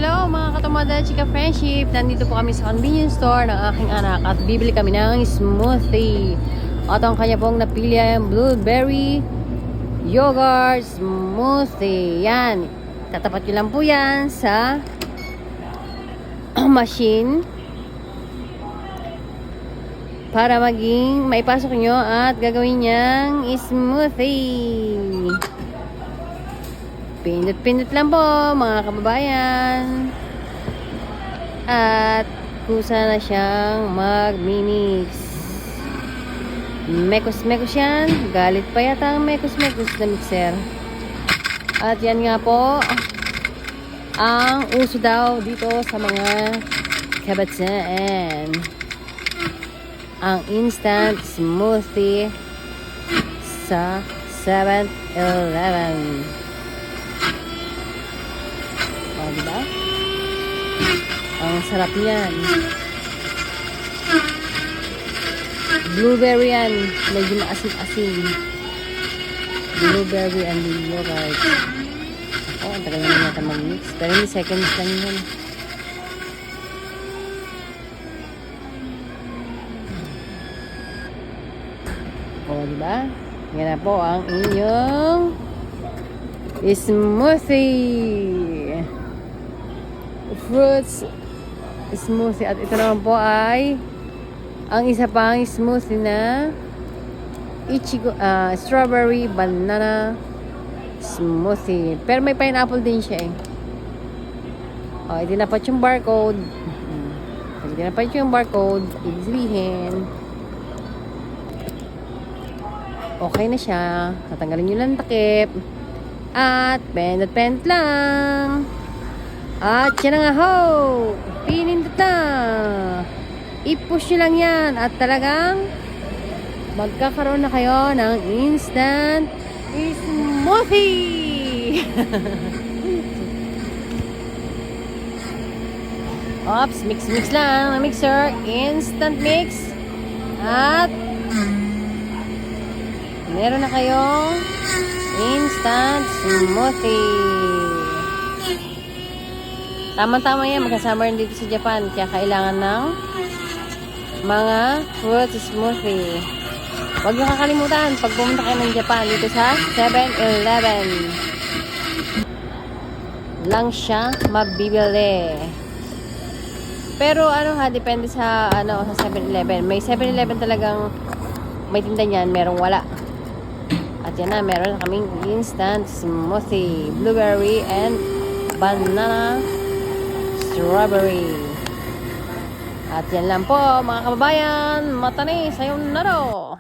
Hello mga katumada Chika Friendship. Nandito po kami sa convenience store ng aking anak at bibili kami ng smoothie. At ang kanya pong napili ay blueberry yogurt smoothie. Yan. Tatapat nyo lang po yan sa machine para maging maipasok nyo at gagawin niyang smoothie. Pindot-pindot lang po mga kababayan. At kusa na siyang mag-mimix. Mekos-mekos yan. Galit pa yata ang mekos-mekos na mixer. At yan nga po ang uso daw dito sa mga kabataan. Ang instant smoothie sa 7-Eleven. Oh, diba? Ang sarap niyan. Blueberry yan. Medyo maasim-asim. Blueberry and yogurt. Oh, ang tagal naman natin mag-mix. Pero hindi seconds lang yun. Oh, diba? Yan na po ang inyong smoothie. Fruits smoothie. At ito naman po ay ang isa pang smoothie na ichigo, strawberry banana smoothie. Pero may pineapple din siya eh. Oh, itinapat yung barcode. Itinapat yung barcode. Ibig sabihin okay na siya. Tatanggalin nyo lang takip. At pendant lang. At yan na nga ho. Pinindot na. I-push nyo lang yan. At talagang magkakaroon na kayo ng instant smoothie. Ops, mix lang ng mixer. Instant mix. At meron na kayong instant smoothie. Tama-tama yan, magkasama rin dito sa Japan. Kaya kailangan ng mga fruit smoothie. Huwag niyo kakalimutan, pag pumunta kayo ng Japan, dito sa 7-Eleven lang siya mabibili. Pero depende sa sa 7-Eleven. May 7-Eleven talagang may tinda niyan, merong wala. At yan na, meron kaming instant smoothie. Blueberry and banana strawberry. At yan lang po mga kababayan. Matani, sayonara.